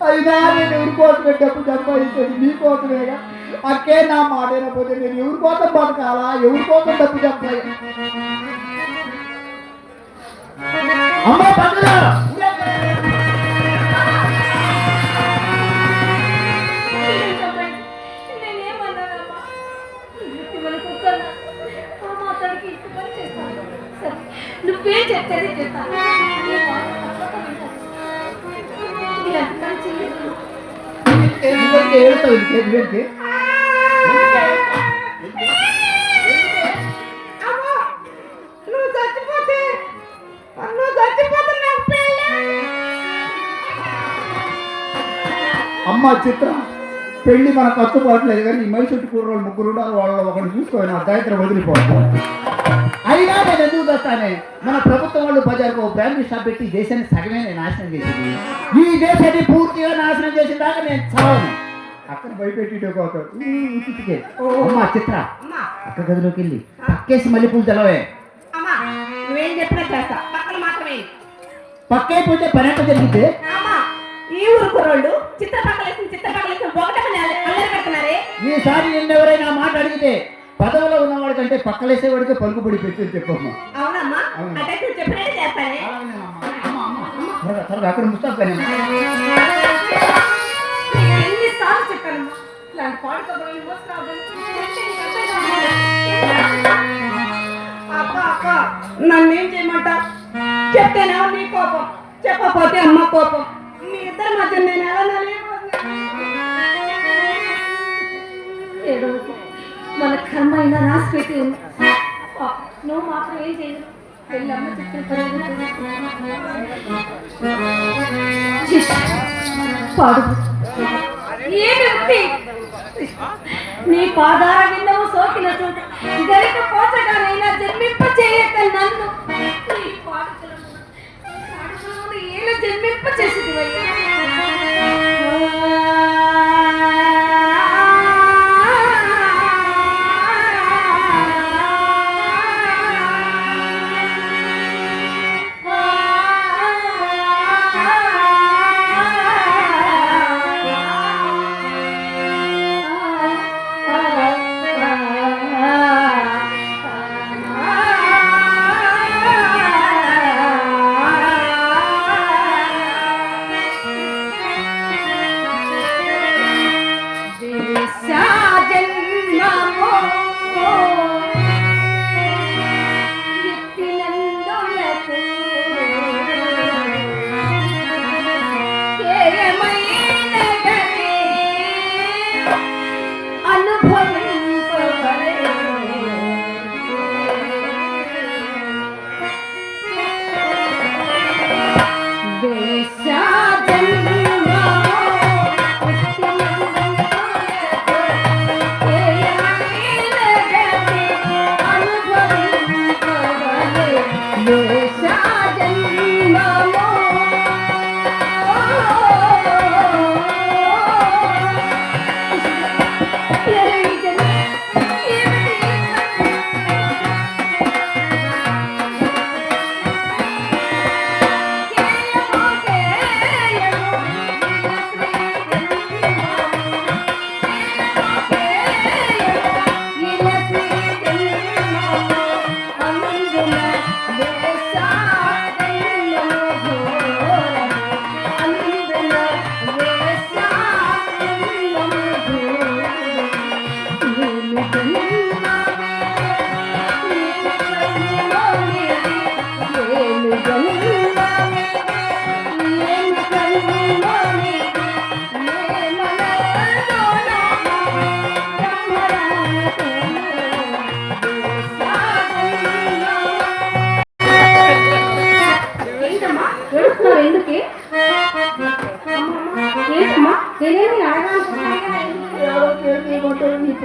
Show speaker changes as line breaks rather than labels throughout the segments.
అయినా నేను ఎవరి కోసమే డబ్బు సంపాదించేది నీకోసమేగా. అక్కే నా మాట అయినపోతే నేను ఎవరి కోసం బతకాలా, ఎవరి కోసం డబ్బు సంపాది. అమ్మా పక్కన
నువ్వే చెప్తానే చెప్తాను.
అమ్మ చిత్ర పెళ్లి మన ఖర్చు పోవట్లేదు కానీ ఈ మైసూటి కూరలు ముగ్గురు వాళ్ళు ఒకటి చూసుకోవాలి నా దరిద్రం వదిలిపోవాలి. అయినా నేను ఎందుకు తెస్తానే, మన ప్రభుత్వం వాళ్ళు బజార్కు బ్రాండ్ షాప్ పెట్టి దేశాన్ని సగమే నేను నాశనం చేసింది. ఈ దేశాన్ని పూర్తిగా నాశనం చేసిన దాకా నేను చావను. అక్కడ భయపెట్టిపోతాడు ఉచితికే. అమ్మ చిత్ర అక్క గదిలోకి వెళ్ళి పక్కేసి మల్లెపూలు తెలవే.
నువ్వేం చెప్పినా చేస్తా, పక్కన మాత్రమే.
పక్కైపోతే పని ఎంత జరిగితే
ఈ ఊరు కుర్రోళ్ళు చిత్రపక్కలేసి ఒకటమని అల్లరి కడుతున్నారే.
ఈసారి నిన్నెవరైనా మాట అడిగితే పదవిలో ఉన్నవాడి కంటే పక్కలేసేవాడికి పలుకుబడి పెట్టి చెప్పమ్మా.
అవునమ్మా, అటైతే చెప్పినట్టే చేస్తానే.
అక్కడ ముస్తాబ్ కానీ
ఎన్నిసార్లు చెప్పానమ్మా ఇలాంటి పాడుకోబోయి అక్క అక్క నన్నేం చేయమంటావు? చెప్తేనేమో నీ కోపం, చెప్పకపోతే అమ్మ కోపం. మీ ఇద్దరి మధ్య నేను ఎలా ఏదో మన కర్మ అయినా రాసి పెట్టి ఉంది. నువ్వు మాత్రం ఏం చేయదు. వెళ్ళమ్మ చెప్పిన పాడు ఏమి నీ పాదార విన్నవు సోకిన చోట గరిక పోచగానైనా జన్మింప చేయక నన్ను నీ పాడుకులను ఏలా జన్మింప చేసింది.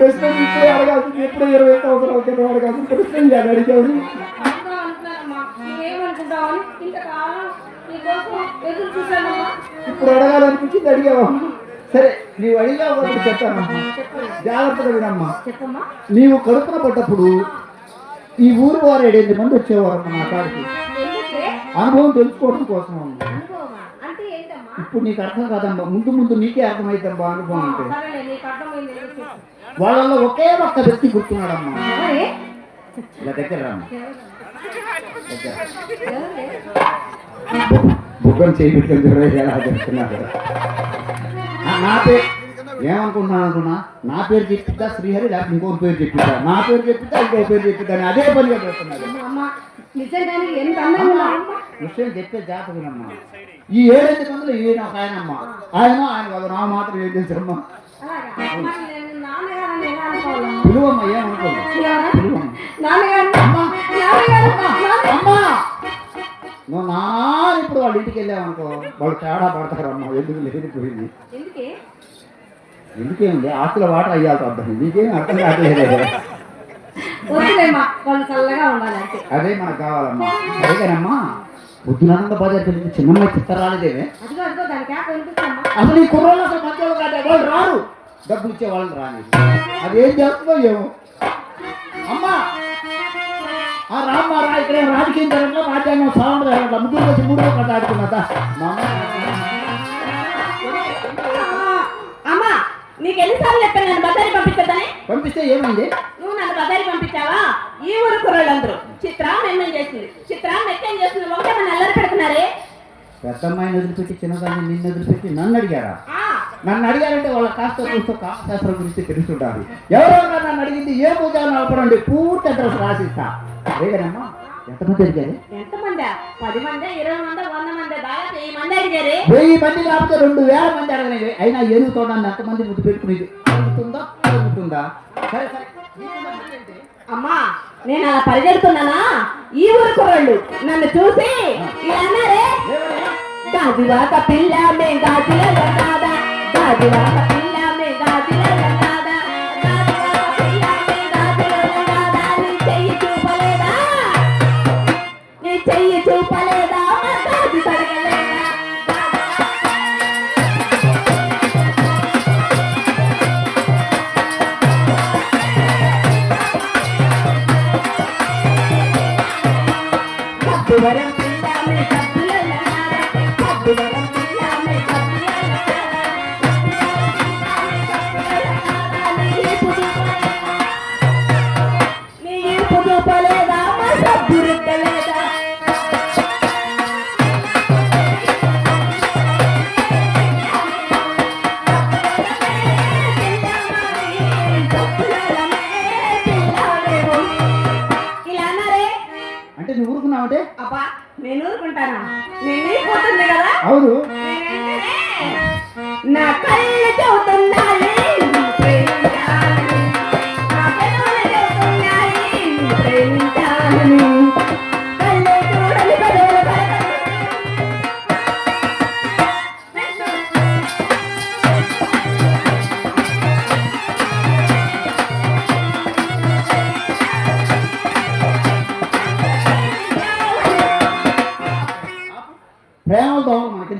ప్రశ్న అడగాల్సింది ఎప్పుడు 20 సంవత్సరాల కింద అడగాల్సిన ప్రశ్న అడిగారు. ఇప్పుడు అడగాలనిపించింది అడిగావా? సరే నీవు అడిగావు కాబట్టి చెప్తానమ్మా, జాగ్రత్తగా వినమ్మా. నీవు కడుపున పడ్డప్పుడు ఈ ఊరు వారు 7 మంది వచ్చేవారమ్మా నా కాడికి. అనుభవం తెలుసుకోవడం కోసం. ఇప్పుడు నీకు అర్థం కాదమ్మా, ముందు ముందు నీకే అర్థమైద్దమ్మా అనుభవం అంటే.
సరేలే, నీకు అర్థమైంది ఏదో చెప్పు.
వాళ్ళలో ఒకే ఒక్క వ్యక్తి గుర్తున్నాడమ్మా.
ఎవరే?
ఇలా దగ్గర రామ్మా.
ఎవరే?
బుగ్గం చేయించుకొని ఎలా చెప్తున్నారు. నా పేరు ఏమనుకుంటున్నాను అనుకున్నా, నా పేరు చెప్పిద్దా శ్రీహరి, లేకపోతే ఇంకో పేరు చెప్పిద్దా, నా పేరు చెప్పిద్దా ఇంకో పేరు చెప్పిద్దా అని అదే పనిగా చెప్తున్నారు.
అమ్మ నిజంగానే ఎంత అందంగా ఉన్నావమ్మా.
విషయం చెప్పే జాతకులమ్మా. ఈ 700 ఈయన ఒక ఆయనమ్మా, ఆయన కాదు, నా మాత్రం ఏం తెలుసమ్మా.
అలాగా? మరి నేను నాన్నగారని ఎలా అనుకోవాలమ్మా?
పిలువమ్మా, ఏమనుకోదు,
ఎవరా?
పిలువమ్మా.
నాన్నగారు,
అమ్మా,
నాన్నగారు,
అమ్మా, నువ్వు నా ఇప్పుడు వాళ్ళ ఇంటికి వెళ్ళావనుకో, వాళ్ళు తేడా పడతారమ్మా. ఎందుకు లేనిపోయింది,
ఎందుకే?
ఎందుకేముంది, ఆస్తుల వాట అయ్యాలి అర్థం, నీకేం అర్థం కావట్లేదే.
వద్దులేమ్మా, వాళ్ళు చల్లగా ఉండాలంటే.
అదే మనకు కావాలమ్మా. సరిగానమ్మా, పొద్దునంద బజార్ పెరిగి చిన్నమ్మాయి చిత్త రాలేదేమే.
అదిగో అదిగో దాని క్యాప్ వినిపిస్తామ్మా.
అసలు ఈ కుర్రోళ్ళు అసలు మంచోళ్ళు కాదే, వాళ్ళు రారు, డబ్బులు ఇచ్చే వాళ్ళని రాని. అదేం చేస్తుందో ఏమో. అమ్మా రామ్మా రా, ఇక్కడ రాజకీయం జరగట్లా, రాజ్యాంగం సవరణ జరగట్లా, ముగ్గురు వచ్చి 3 కట్ట ఆడుకున్నదా.
అమ్మా నీకు ఎన్నిసార్లు చెప్పాను నన్ను బజారి పంపించద్దని?
పంపిస్తే ఏమైంది?
నువ్వు నన్ను బజారి పంపించావా? ఈ ఊరు కుర్రోళ్ళందరూ చిత్రాన్ని నిర్ణయం చేసింది, చిత్రాన్ని మెచ్చేం చేస్తుంది, ఒకటే నన్ను అల్లరి పెడుతున్నారే.
పెద్ద అమ్మాయిని వదిలిపెట్టి చిన్నదాన్ని నిన్ను వదిలిపెట్టి నన్ను అడిగారా? నన్ను అడిగారంటే వాళ్ళ కాస్త కూస్తో కామశాస్త్రం గురించి తెలుసుంటారు. ఎవరెవరన్నా నన్ను అడిగింది ఏ పూజ నడపడండి, పూర్తి అడ్రస్ రాసిస్తా. అదేగానమ్మా, ఎంతమంది అడిగారు?
ఎంతమంది? 10 మంది, 20 మంది, 100 మంది, దాదాపు 1000 మంది అడిగారు.
1000 మంది కాకపోతే 2000 మంది అడగలేదు. అయినా ఏనుగుతో నన్ను ఎంతమంది ముద్దు పెట్టుకునేది అడుగుతుందా? సరే సరే,
అమ్మా నేను అలా పరిగెడుతున్నానా? ఈ ఊరు కుర్రోళ్ళు నన్ను చూసి ఇలా అన్నారే, గాజువాక పిల్ల మే గాజుల కాదా, గాజువాక పిల్ల మే గాజుల కాదా, గాజువాక పిల్ల మే గాజుల కాదా, నీ చెయ్యి చూపలేదా, నీ చెయ్యి చూపలేదా, మా గాజు తడగలేదా. కబ్బువరం పిల్ల మే కబ్బుల కాదా, కబ్బువరం పిల్ల మే కబ్బుల కాదా, నీ ఈపు చూపలేదా, మా సబ్బు రుద్దలేదా. ఇలా అన్నారే.
అంటే నువ్వు ఊరుకున్నావంటే?
అబ్బా నేను ఊరుకుంటానా? నేను పోతుంది కదా.
అవును,
నా కళ్ళు చెబుతున్నాయి నిన్ను ప్రేమించాలని, నా పెదవులు చెబుతున్నాయి నిన్ను ప్రేమించాలని, కళ్ళు చూడని పెదవులు పలకని.
ప్రేమ దోవలు మనకి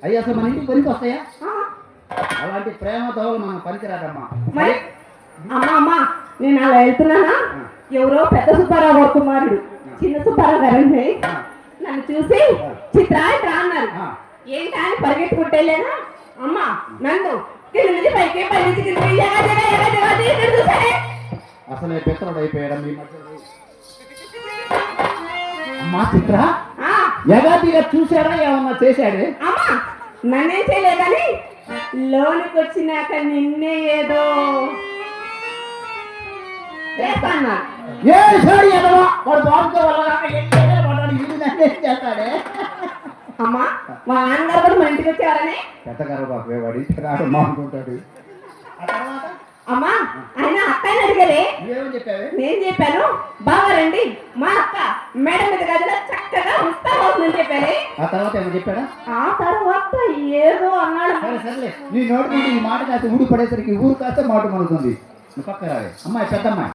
అయ్యి అసలు మన ఇంటికి పనికి వస్తాయా?
ఆ,
అలాంటి ప్రేమ దోవలు మనకు పనికిరాదమ్మా.
మరి అమ్మా నేను అలా వెళ్తున్నానా, ఎవరో పెద్ద సుబ్బారావు గారి కుమారుడు చిన్న సుబ్బారావు గారండి నన్ను చూసి చిత్రా ఇట్రా అన్నారు. ఏంటా అని పరిగెత్తుకుంటేలేనా అమ్మా, నన్ను కింద నుంచి పైకి పై నుంచి కిందకి ఎగ చూసారే.
అసలే పెత్తరుడు అయిపోయాడు మీ మధ్య. అమ్మా చిత్ర, ఎగాదిగా చూశాడా, ఏమన్నా చేశాడే?
అమ్మా నన్నేం చేయలేదని లోనికి వచ్చినాక నిన్నే ఏదో చేస్తాను.
ఏ సారి ఎదవా, వాడు బాబుతో చేస్తాడే.
అమ్మా మా నాన్నగారు కూడా మన ఇంటికి వచ్చేవారనే.
పెద్దగారు బాబు వాడి రాడు మా అనుకుంటాడు. ఆ తర్వాత
అమ్మా ఆయన అక్కని అడిగారే.
నువ్వేమని చెప్పావే?
నేను చెప్పాను బాగా రండి, మా అక్క మేడం మీద గదిలో చక్కగా అవుతుందని చెప్పాను.
ఆ తర్వాత ఏమో చెప్పాడా?
ఆ తర్వాత ఏదో అన్నాడు.
సరే సరేలే, నీ నోటి నుండి ఈ మాట కాస్త ఊడి పడేసరికి ఊరు కాస్త మాట మనుతుంది. నువ్వు పక్క రావే. అమ్మాయి పెద్దమ్మాయి